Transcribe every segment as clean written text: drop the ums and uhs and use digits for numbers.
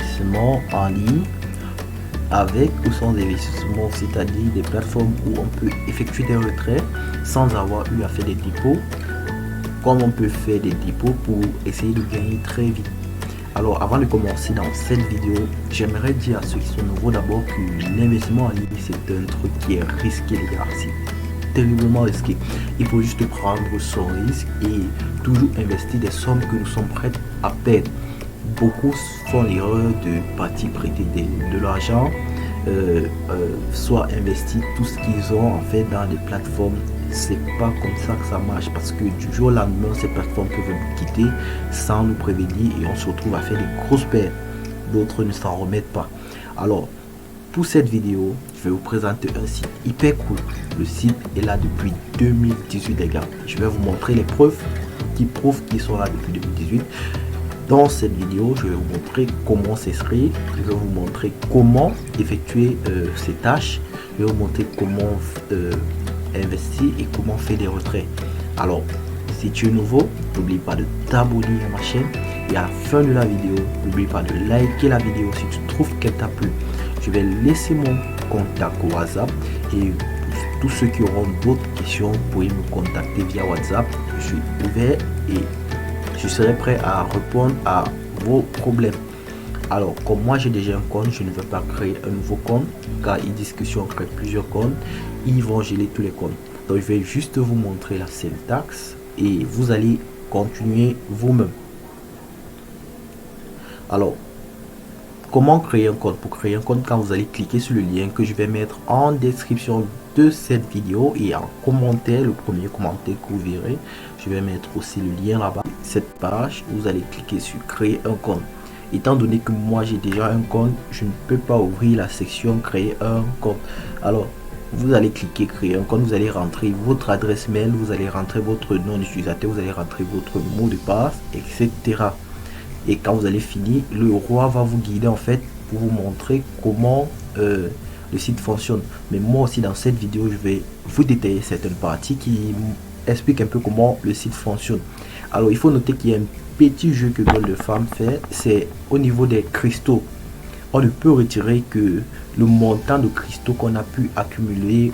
d'investissement en ligne avec ou sans investissement, c'est-à-dire des plateformes où on peut effectuer des retraits sans avoir eu à faire des dépôts, comme on peut faire des dépôts pour essayer de gagner très vite. Alors avant de commencer dans cette vidéo, j'aimerais dire à ceux qui sont nouveaux d'abord que l'investissement en ligne c'est un truc qui est risqué les gars, c'est terriblement risqué. Il faut juste prendre son risque et toujours investir des sommes que nous sommes prêts à perdre. Beaucoup font l'erreur de partir prêter de l'argent, soit investir tout ce qu'ils ont en fait dans des plateformes. C'est pas comme ça que ça marche, parce que du jour au lendemain ces plateformes peuvent nous quitter sans nous prévenir et on se retrouve à faire des grosses pertes. D'autres ne s'en remettent pas. Alors pour cette vidéo, je vais vous présenter un site hyper cool. Le site est là depuis 2018 les gars. Je vais vous montrer les preuves qui prouvent qu'ils sont là depuis 2018. Dans cette vidéo, je vais vous montrer comment s'inscrire, je vais vous montrer comment effectuer ces tâches, je vais vous montrer comment investir et comment faire des retraits. Alors, si tu es nouveau, n'oublie pas de t'abonner à ma chaîne et à la fin de la vidéo, n'oublie pas de liker la vidéo si tu trouves qu'elle t'a plu. Je vais laisser mon contact au WhatsApp et tous ceux qui auront d'autres questions, vous pouvez me contacter via WhatsApp. Je suis ouvert et je serai prêt à répondre à vos problèmes. Alors, comme moi j'ai déjà un compte, je ne veux pas créer un nouveau compte, car ils disent que si on crée plusieurs comptes, ils vont geler tous les comptes. Donc, je vais juste vous montrer la syntaxe et vous allez continuer vous-même. Alors, comment créer un compte? Pour créer un compte, quand vous allez cliquer sur le lien que je vais mettre en description de cette vidéo et en commentaire, le premier commentaire que vous verrez, je vais mettre aussi le lien là-bas. Cette page, vous allez cliquer sur créer un compte. Étant donné que moi j'ai déjà un compte, je ne peux pas ouvrir la section créer un compte. Alors vous allez cliquer créer un compte, vous allez rentrer votre adresse mail, vous allez rentrer votre nom d'utilisateur, vous allez rentrer votre mot de passe, etc. Et quand vous allez finir, le roi va vous guider en fait pour vous montrer comment le site fonctionne. Mais moi aussi dans cette vidéo, je vais vous détailler certaines parties qui expliquent un peu comment le site fonctionne. Alors il faut noter qu'il y a un petit jeu que Gold Farm fait, c'est au niveau des cristaux. On ne peut retirer que le montant de cristaux qu'on a pu accumuler.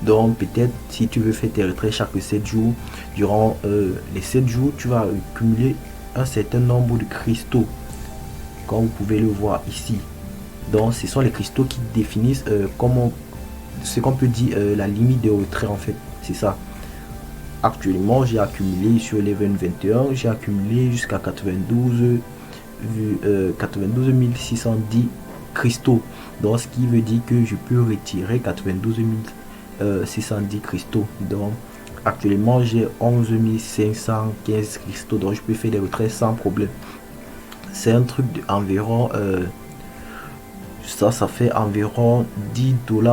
Donc peut-être si tu veux faire tes retraits chaque 7 jours, durant les 7 jours, tu vas accumuler un certain nombre de cristaux, comme vous pouvez le voir ici. Donc ce sont les cristaux qui définissent comment, ce qu'on peut dire la limite de retrait en fait, c'est ça. Actuellement j'ai accumulé sur Level 21, j'ai accumulé jusqu'à 92 610 cristaux, donc ce qui veut dire que je peux retirer 92 610 cristaux. Donc actuellement j'ai 11 515 cristaux, donc je peux faire des retraits sans problème. C'est un truc d'environ ça fait environ 10 $.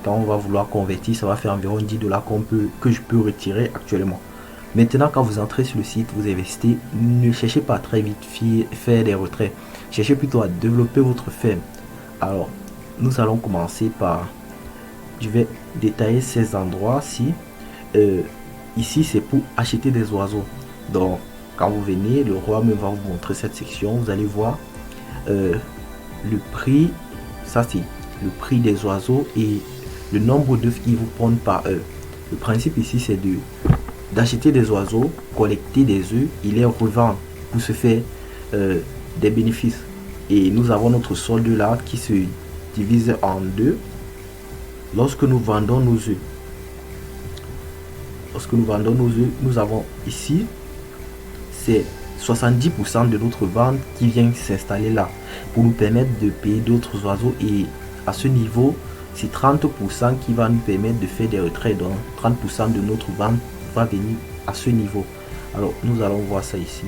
Quand on va vouloir convertir, ça va faire environ 10 $ que je peux retirer actuellement. Maintenant, quand vous entrez sur le site, vous investissez, ne cherchez pas à très vite faire des retraits, cherchez plutôt à développer votre ferme. Alors nous allons commencer par, je vais détailler ces endroits-ci. Ici c'est pour acheter des oiseaux. Donc quand vous venez, le roi me va vous montrer cette section, vous allez voir le prix. Ça c'est le prix des oiseaux et le nombre d'œufs qu'ils vous pondent par heure. Le principe ici c'est d'acheter des oiseaux, collecter des œufs et les revendre pour se faire des bénéfices. Et nous avons notre solde là qui se divise en deux lorsque nous vendons nos œufs. Lorsque nous vendons nos œufs, nous avons ici, c'est 70% de notre vente qui vient s'installer là pour nous permettre de payer d'autres oiseaux, et à ce niveau c'est 30% qui va nous permettre de faire des retraits. Donc 30% de notre vente va venir à ce niveau. Alors nous allons voir ça ici.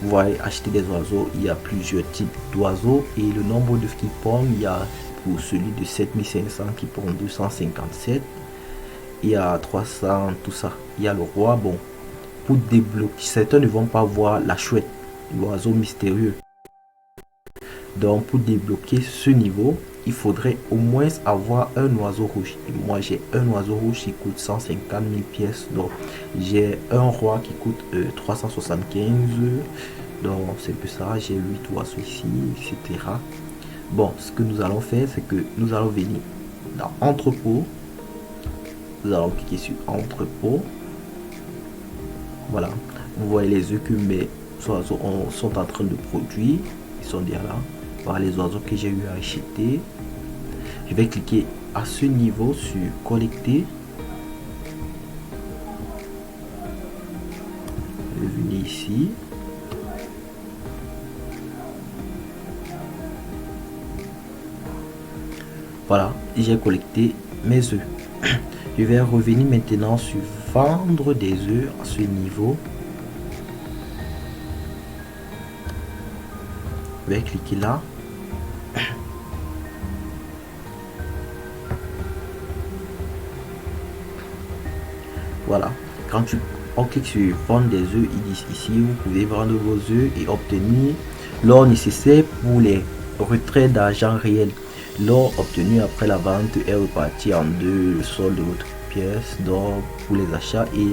Vous voyez, acheter des oiseaux, il y a plusieurs types d'oiseaux et le nombre d'œufs qui pondent, il y a pour celui de 7500 qui pond 257, il y a 300, tout ça. Il y a le roi. Bon, pour débloquer, certains ne vont pas voir la chouette, l'oiseau mystérieux. Donc pour débloquer ce niveau, il faudrait au moins avoir un oiseau rouge. Et moi j'ai un oiseau rouge qui coûte 150 000 pièces. Donc j'ai un roi qui coûte 375. Donc c'est que ça, j'ai 8 oiseaux ici, etc. Bon, ce que nous allons faire, c'est que nous allons venir dans entrepôt. Nous allons cliquer sur entrepôt. Voilà, vous voyez les œufs que mes oiseaux sont en train de produire. Ils sont déjà là. Voilà les oiseaux que j'ai eu à acheter. Je vais cliquer à ce niveau sur collecter. Je vais venir ici. Voilà, j'ai collecté mes œufs. Je vais revenir maintenant sur vendre des œufs à ce niveau. Je vais cliquer là. Voilà, quand on clique sur vendre des œufs, il dit ici, vous pouvez vendre vos œufs et obtenir l'or nécessaire pour les retraits d'argent réel. L'or obtenu après la vente est reparti en deux, le solde de votre pièce d'or pour les achats et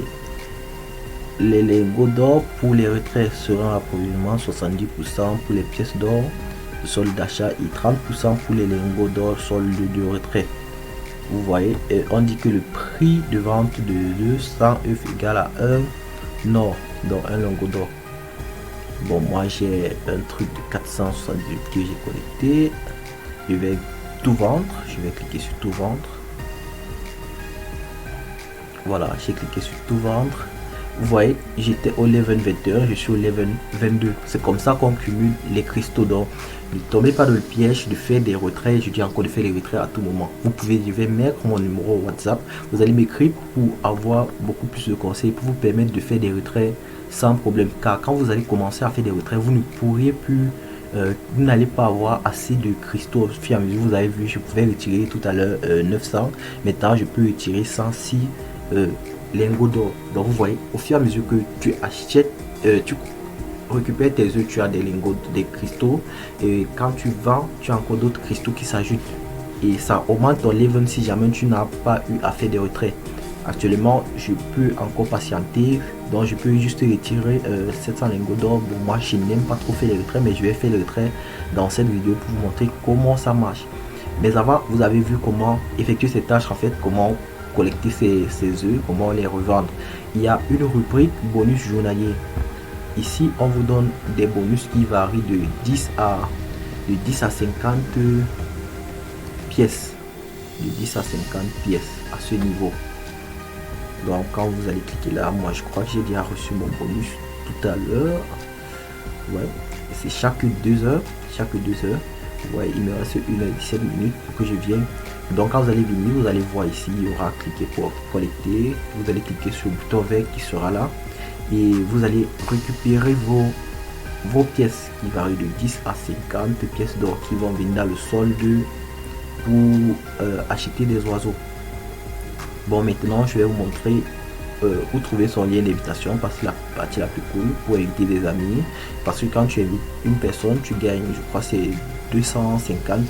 les lingots d'or pour les retraits seront approvisionnement 70% pour les pièces d'or, le solde d'achat et 30% pour les lingots d'or, solde de retrait. Vous voyez, on dit que le prix de vente de 200 œufs égale à 1 or, donc un lingot d'or. Bon, moi j'ai un truc de 478 que j'ai collecté. Je vais tout vendre. Je vais cliquer sur tout vendre. Voilà, j'ai cliqué sur tout vendre. Vous voyez, j'étais au level 21, je suis au level 22. C'est comme ça qu'on cumule les cristaux d'or. Ne tombez pas dans le piège de faire des retraits. Je dis encore de faire des retraits à tout moment. Vous pouvez, je vais mettre mon numéro WhatsApp. Vous allez m'écrire pour avoir beaucoup plus de conseils, pour vous permettre de faire des retraits sans problème. Car quand vous allez commencer à faire des retraits, vous ne pourriez plus, vous n'allez pas avoir assez de cristaux au fur et à mesure. Vous avez vu, je pouvais retirer tout à l'heure 900. Maintenant, je peux retirer 106 lingots d'or. Donc vous voyez, au fur et à mesure que tu achètes, tu récupères tes œufs, tu as des lingots, des cristaux, et quand tu vends, tu as encore d'autres cristaux qui s'ajoutent et ça augmente ton level si jamais tu n'as pas eu à faire des retraits. Actuellement, je peux encore patienter, donc je peux juste retirer 700 lingots d'or. Bon, moi je n'aime pas trop faire les retraits, mais je vais faire les retraits dans cette vidéo pour vous montrer comment ça marche. Mais avant, vous avez vu comment effectuer ces tâches, en fait, comment collecter ces œufs, comment les revendre. Il y a une rubrique bonus journalier. Ici, on vous donne des bonus qui varient de 10 à 50 pièces. De 10 à 50 pièces à ce niveau. Donc, quand vous allez cliquer là, moi je crois que j'ai déjà reçu mon bonus tout à l'heure. Ouais, c'est chaque 2 heures. Chaque 2 heures. Ouais, il me reste 1h17 minutes pour que je vienne. Donc quand vous allez venir, vous allez voir ici, il y aura cliquer pour collecter. Vous allez cliquer sur le bouton vert qui sera là. Et vous allez récupérer vos pièces qui varient de 10 à 50 pièces d'or qui vont venir dans le solde pour acheter des oiseaux. Bon, maintenant je vais vous montrer où trouver son lien d'invitation, parce que la partie la plus cool pour inviter des amis. Parce que quand tu invites une personne, tu gagnes, je crois c'est 250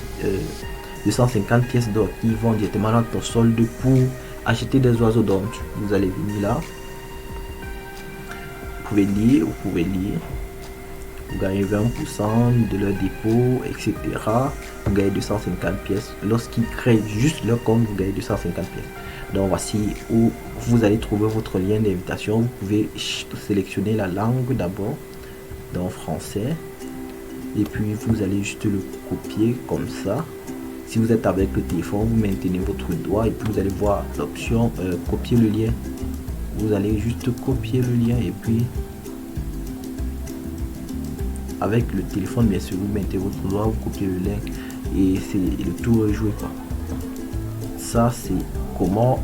pièces d'or qui vont directement dans ton solde pour acheter des oiseaux. Donc vous allez venir là, vous pouvez lire, vous gagnez 20% de leur dépôt, etc. Vous gagnez 250 pièces. Lorsqu'ils créent juste leur compte, vous gagnez 250 pièces. Donc voici où vous allez trouver votre lien d'invitation. Vous pouvez sélectionner la langue d'abord, dans français, et puis vous allez juste le copier comme ça. Si vous êtes avec le téléphone, vous maintenez votre doigt et puis vous allez voir l'option copier le lien. Vous allez juste copier le lien et puis avec le téléphone, bien sûr, vous mettez votre doigt, vous copiez le lien et c'est le tour est joué, quoi. Ça c'est comment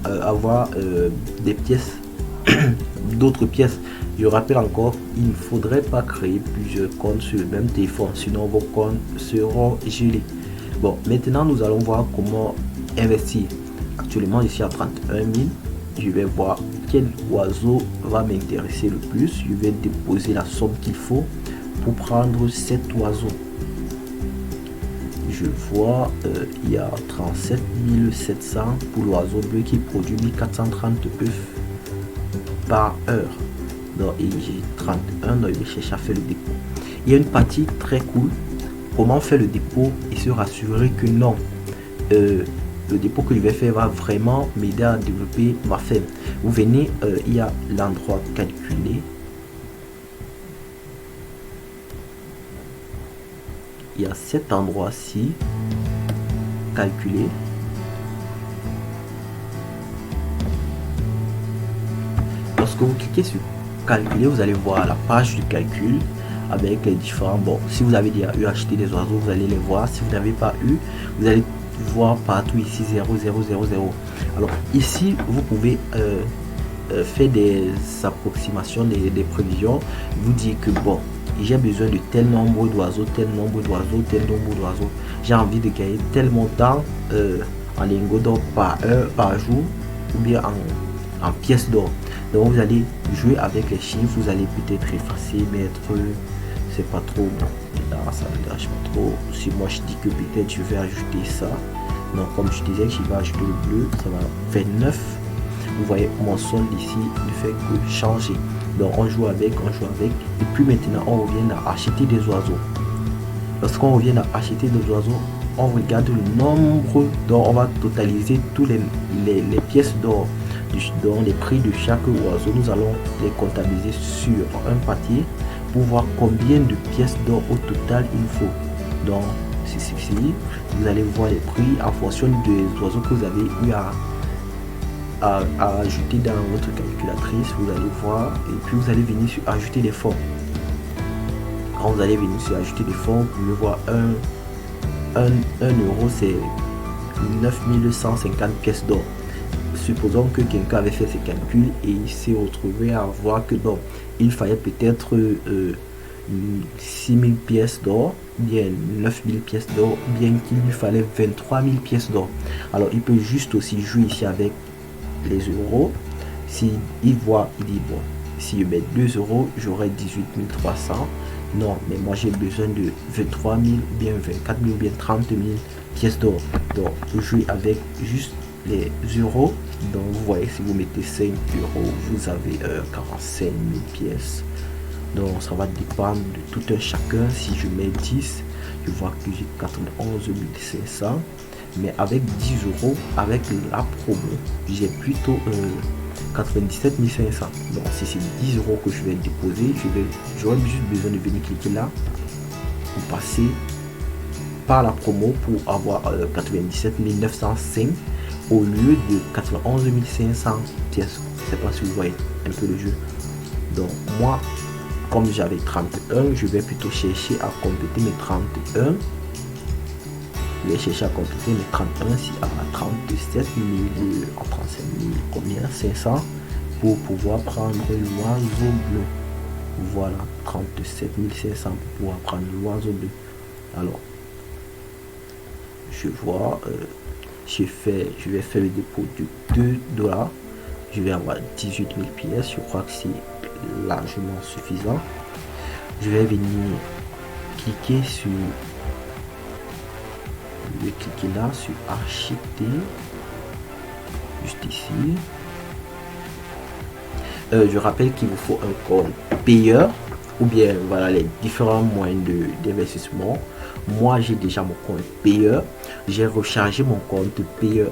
avoir des pièces d'autres pièces. Je rappelle encore, il ne faudrait pas créer plusieurs comptes sur le même téléphone, sinon vos comptes seront gelés. Bon, maintenant nous allons voir comment investir. Actuellement je suis à 31 000. Je vais voir quel oiseau va m'intéresser le plus. Je vais déposer la somme qu'il faut pour prendre cet oiseau. Je vois il y a 37 700 pour l'oiseau bleu qui produit 1430 œufs par heure. Donc et j'ai 31, donc je vais chercher à faire le dépôt. Il y a une partie très cool, comment faire le dépôt et se rassurer que non, le dépôt que je vais faire va vraiment m'aider à développer ma ferme. Vous venez, il y a l'endroit calculé. Il y a cet endroit-ci, calculé. Lorsque vous cliquez sur calculer, vous allez voir la page du calcul avec les différents. Bon, si vous avez déjà eu acheté des oiseaux, vous allez les voir. Si vous n'avez pas eu, vous allez voir partout ici 0, 0, 0, 0. Alors ici, vous pouvez faire des approximations, des prévisions. Vous dire que bon, j'ai besoin de tel nombre d'oiseaux, tel nombre d'oiseaux, tel nombre d'oiseaux. J'ai envie de gagner tel montant en lingots d'or par heure, par jour, ou bien en pièces d'or. Donc vous allez jouer avec les chiffres, vous allez peut-être effacer, mettre, c'est pas trop bon, là ça ne me dérange pas trop. Si moi je dis que peut-être je vais ajouter ça, donc comme je disais que je vais ajouter le bleu, ça va faire 9. Vous voyez mon solde ici ne fait que changer. Donc on joue avec, et puis maintenant on revient à acheter des oiseaux. Lorsqu'on revient à acheter des oiseaux, on regarde le nombre d'or, on va totaliser tous les pièces d'or, dans les prix de chaque oiseau. Nous allons les comptabiliser sur un papier pour voir combien de pièces d'or au total il faut. Donc c'est ici, vous allez voir les prix en fonction des oiseaux que vous avez eu à ajouter dans votre calculatrice. Vous allez voir, et puis vous allez venir sur ajouter des fonds. Quand vous allez venir sur ajouter des fonds, vous pouvez voir 1 euro, c'est 9150 pièces d'or. Supposons que quelqu'un avait fait ses calculs et il s'est retrouvé à voir que bon, il fallait peut-être 6000 pièces d'or, bien 9000 pièces d'or, bien qu'il lui fallait 23 000 pièces d'or. Alors il peut juste aussi jouer ici avec les euros. Si il voit, il dit bon, si je mets 2 euros, j'aurai 18 300. Non, mais moi j'ai besoin de 23 000, bien 24 000, bien 30 000 pièces d'or. Donc vous jouez avec juste les euros. Donc vous voyez, si vous mettez 5 euros, vous avez 45 000 pièces. Donc ça va dépendre de tout un chacun. Si je mets 10, je vois que j'ai 91 500. Mais avec 10 euros, avec la promo, j'ai plutôt 97 500. Donc si c'est 10 euros que je vais déposer, j'aurai juste besoin de venir cliquer là pour passer par la promo pour avoir 97 905 au lieu de 91 500 pièces. Je ne sais pas si vous voyez un peu le jeu. Donc moi, comme j'avais 31, je vais plutôt chercher à compléter mes 31. Je vais chercher à compléter mes 31 si à 37 000, à 35 000, combien 500 pour pouvoir prendre l'oiseau bleu. Voilà, 37 500 pour pouvoir prendre l'oiseau bleu. Alors, je vois, je vais faire le dépôt de 2 $. Je vais avoir 18 000 pièces. Je crois que c'est largement suffisant. Je vais venir cliquer sur... Je vais cliquer là sur acheter, juste ici. Je rappelle qu'il vous faut un compte payeur ou bien voilà les différents moyens d'investissement. Moi j'ai déjà mon compte payeur. J'ai rechargé mon compte payeur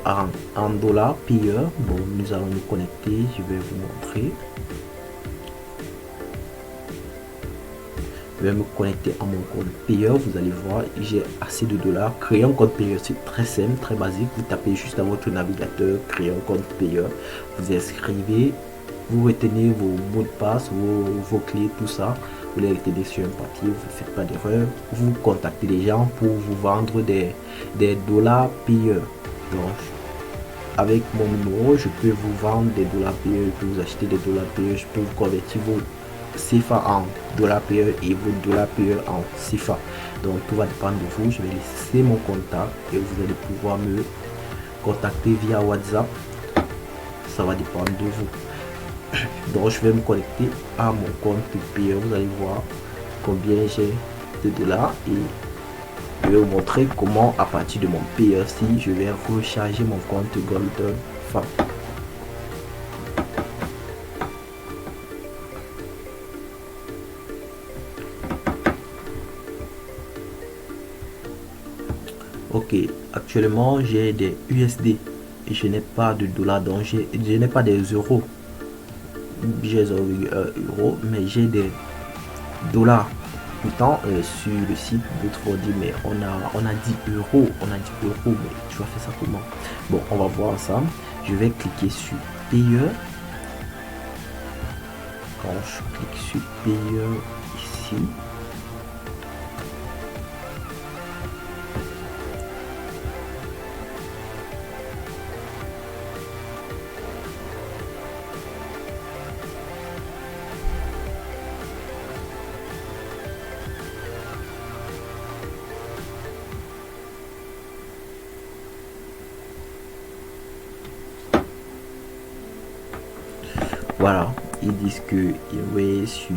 en dollars payeur. Bon, nous allons nous connecter. Je vais vous montrer. Je vais me connecter à mon compte payeur. Vous allez voir, j'ai assez de dollars. Créer un compte payeur, c'est très simple, très basique. Vous tapez juste dans votre navigateur, créer un compte payeur. Vous inscrivez, vous retenez vos mots de passe, vos clés, tout ça. Vous les retenez sur un papier, vous ne faites pas d'erreur. Vous contactez les gens pour vous vendre des dollars payeurs. Donc, avec mon numéro, je peux vous vendre des dollars payeurs, je peux vous acheter des dollars payeurs, je peux vous convertir vos CFA en dollars payeurs et vos dollars payeurs en CFA. Donc tout va dépendre de vous. Je vais laisser mon contact et vous allez pouvoir me contacter via WhatsApp. Ça va dépendre de vous. Donc je vais me connecter à mon compte payeur. Vous allez voir combien j'ai de dollars et je vais vous montrer comment à partir de mon payeur si je vais recharger mon compte Golden Farm. Ok, actuellement j'ai des USD et je n'ai pas de dollars, donc je n'ai pas des euros. J'ai 0,1 euros, mais j'ai des dollars. Pourtant, sur le site, d'autres vont dire, mais on a 10 euros, mais tu vas faire ça comment? Bon, on va voir ça. Je vais cliquer sur payeur. Quand je clique sur payeur ici, voilà, ils disent que you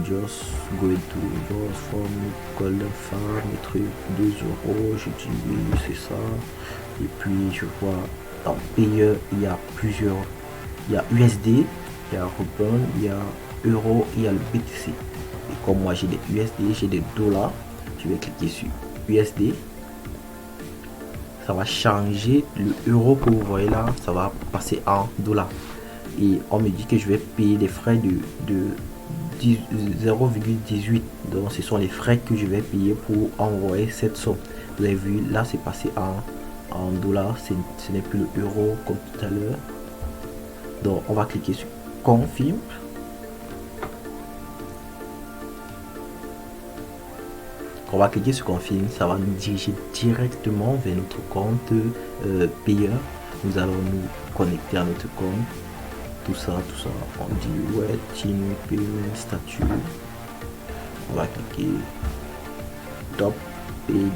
just go to your form golden farm, les trucs 2 euros. Je dis oui, c'est ça. Et puis je vois dans payeur, il y a plusieurs, il y a USD, il y a Rupee, il y a euro, il y a le BTC. Et comme moi j'ai des USD, j'ai des dollars, je vais cliquer sur USD. Ça va changer le euro que vous voyez là, ça va passer en dollars. Et on me dit que je vais payer des frais de 0,18. Donc ce sont les frais que je vais payer pour envoyer cette somme. Vous avez vu là, c'est passé en dollars, ce n'est plus le euro comme tout à l'heure. Donc on va cliquer sur confirme. On va cliquer sur confirme, ça va nous diriger directement vers notre compte payeur. Nous allons nous connecter à notre compte. Tout ça, on dit ouais, continue payment statut. On va cliquer top et 2000.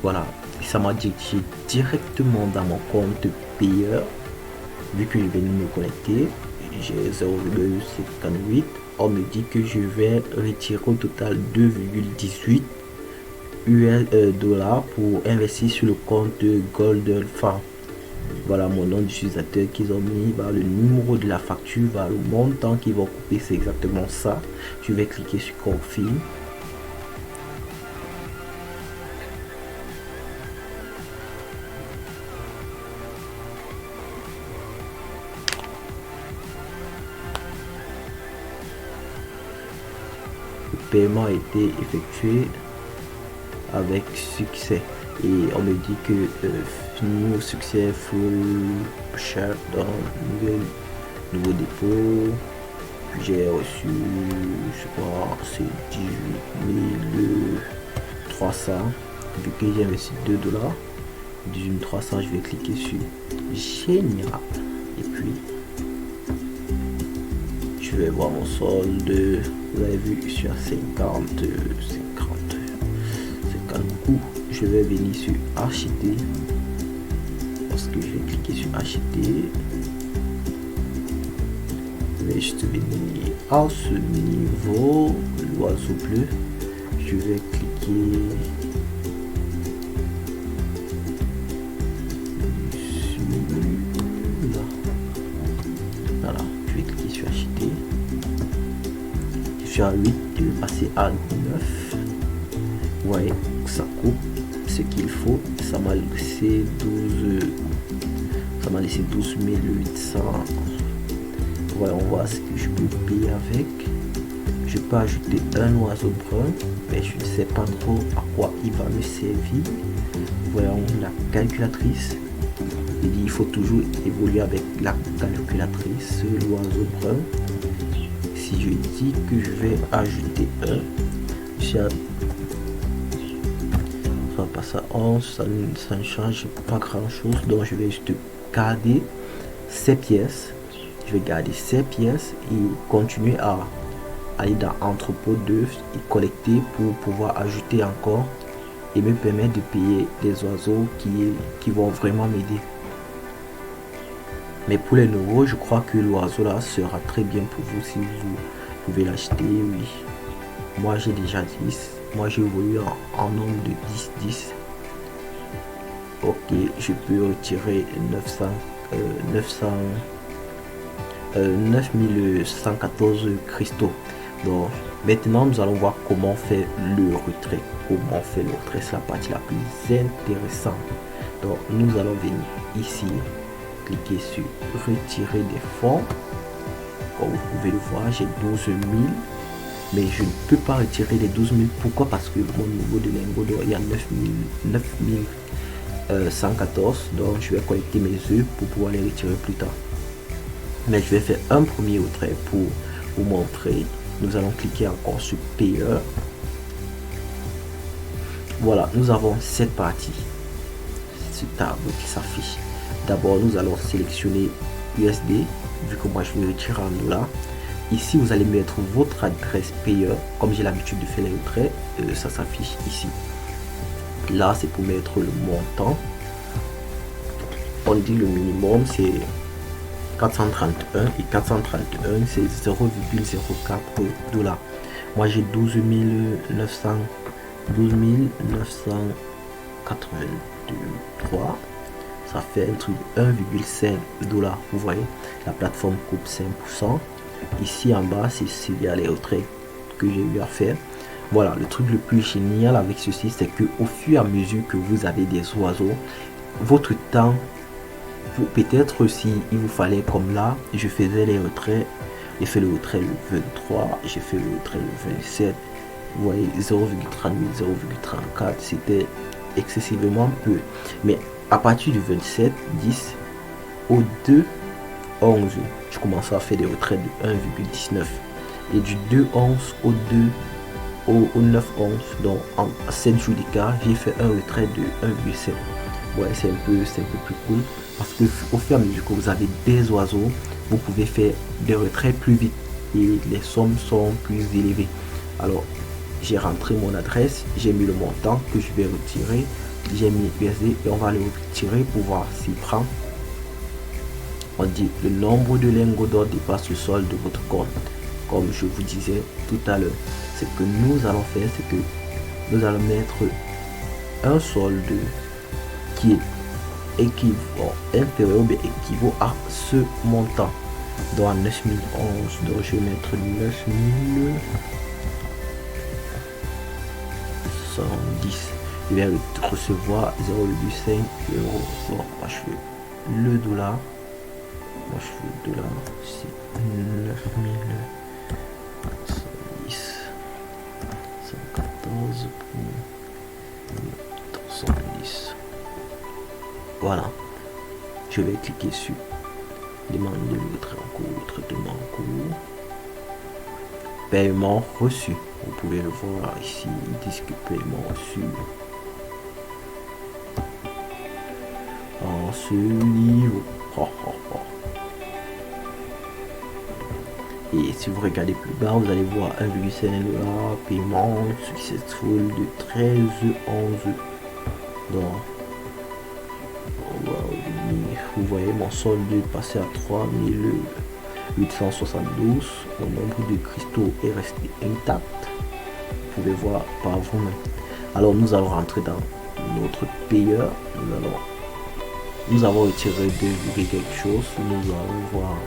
Voilà, ça m'a dirigé directement dans mon compte payeur. Vu que je vais me connecter, j'ai 0,58. On me dit que je vais retirer au total 2,18 dollars pour investir sur le compte Golden Farm. Voilà mon nom d'utilisateur qu'ils ont mis, le numéro de la facture, le montant qu'ils vont couper, c'est exactement ça. Je vais cliquer sur confirme. Le paiement a été effectué avec succès et on me dit que new succès full share dans nouveau dépôt. J'ai reçu, je crois, c'est 18 300 vu que j'ai investi 2 dollars. 18 300, je vais cliquer sur génial et puis je vais voir mon solde. Vous avez vu, je suis à 50 beaucoup. Je vais venir sur acheter parce que je vais cliquer sur acheter. Je vais juste venir à ce niveau, l'oiseau bleu. Je vais cliquer sur là. Voilà, je vais cliquer sur acheter. Je suis à 8, je vais passer à 9. Ouais, ça coupe ce qu'il faut. Ça m'a laissé 12 800. Ouais, on voit ce que je peux payer avec. Je peux ajouter un oiseau brun, mais je ne sais pas trop à quoi il va me servir. Voyons la calculatrice. Il dit il faut toujours évoluer avec la calculatrice, l'oiseau brun. Si je dis que je vais ajouter un, ça va passer à 11, ça ne change pas grand chose, donc je vais juste garder ces pièces. Je vais garder ces pièces et continuer à aller dans entrepôt d'œufs et collecter pour pouvoir ajouter encore et me permettre de payer des oiseaux qui vont vraiment m'aider. Mais pour les nouveaux, je crois que l'oiseau là sera très bien pour vous si vous pouvez l'acheter. Oui, moi j'ai déjà 10. Moi j'ai évolué en nombre de 10. Ok, je peux retirer 9114 cristaux. Donc maintenant nous allons voir comment faire le retrait. Comment faire le retrait, c'est la partie la plus intéressante. Donc nous allons venir ici, cliquer sur retirer des fonds. Comme vous pouvez le voir, j'ai 12 000, mais je ne peux pas retirer les 12 000. Pourquoi? Parce que mon niveau de lingot d'or, il y a 9114. Donc je vais collecter mes œufs pour pouvoir les retirer plus tard. Mais je vais faire un premier retrait pour vous montrer. Nous allons cliquer encore sur payeur. Voilà, nous avons cette partie, ce tableau qui s'affiche. D'abord, nous allons sélectionner USD, vu que moi je vais retirer en dollars. Ici, vous allez mettre votre adresse payeur. Comme j'ai l'habitude de faire les retraits, ça s'affiche ici. Là, c'est pour mettre le montant. On dit le minimum, c'est 431 et 431 c'est 0,04 $. Moi j'ai 12 983, ça fait un truc 1,5 $. Vous voyez, la plateforme coupe 5%. Ici en bas, c'est s'il y a les retraits que j'ai eu à faire. Voilà, le truc le plus génial avec ceci, c'est que au fur et à mesure que vous avez des oiseaux, votre temps, peut-être si il vous fallait, comme là, je faisais les retraits, j'ai fait le retrait le 23, j'ai fait le retrait le 27, vous voyez, 0,38, 0,34, c'était excessivement peu. Mais à partir du 27, 10 au 2, 11, je commençais à faire des retraits de 1,19. Et du 2, 11 au 2, au 9, 11, donc en 7 jours d'écart, j'ai fait un retrait de 1,7. Ouais, c'est un peu plus cool. Parce que au fur et à mesure que vous avez des oiseaux, vous pouvez faire des retraits plus vite et les sommes sont plus élevées. Alors j'ai rentré mon adresse, j'ai mis le montant que je vais retirer, j'ai mis USD et on va le retirer pour voir s'il prend. On dit le nombre de lingots d'or dépasse le solde de votre compte. Comme je vous disais tout à l'heure, ce que nous allons faire, c'est que nous allons mettre un solde qui est inférieur ou équivaut à ce montant. Dans 9011, donc je vais mettre 9110. Je vais recevoir 0,5 €. Bon, moi je fais le dollar. Moi je fais le dollar. C'est 9110. 114 pour 110. Voilà, je vais cliquer sur demande de retrait en cours, traitement en cours, paiement reçu. Vous pouvez le voir ici, disque paiement reçu. En ce niveau. Et si vous regardez plus bas, vous allez voir 1,5 $, paiement successful de 13,11 $. Donc vous voyez mon solde est passé à 3872. Mon nombre de cristaux est resté intact. Vous pouvez voir par vous-même. Alors nous allons rentrer dans notre payeur. Nous avons retiré 2, quelque chose. Nous allons voir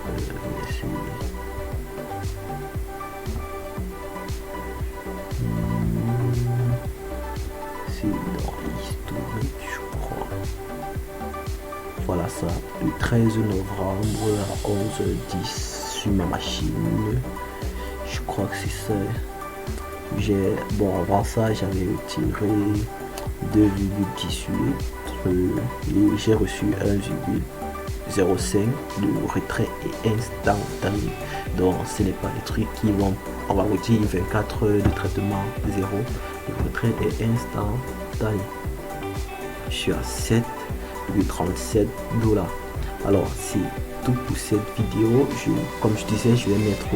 c'est dans l'historique, je crois. Voilà ça, le 13 novembre à 11h10 sur ma machine. Je crois que c'est ça. Bon, avant ça, j'avais retiré 2,18 et j'ai reçu 1,05. Le retrait est instantané. Donc, ce n'est pas les trucs qui vont, on va vous dire 24 heures de traitement 0. Le retrait est instantané. Je suis à 7,37 $. Alors c'est tout pour cette vidéo. Comme je disais, je vais mettre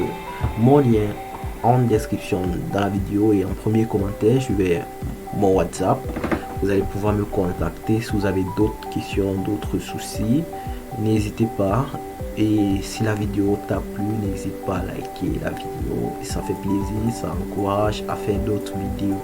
mon lien en description dans la vidéo et en premier commentaire je vais mon WhatsApp. Vous allez pouvoir me contacter si vous avez d'autres questions, d'autres soucis. N'hésitez pas. Et si la vidéo t'a plu, n'hésite pas à liker la vidéo. Ça fait plaisir, ça encourage à faire d'autres vidéos.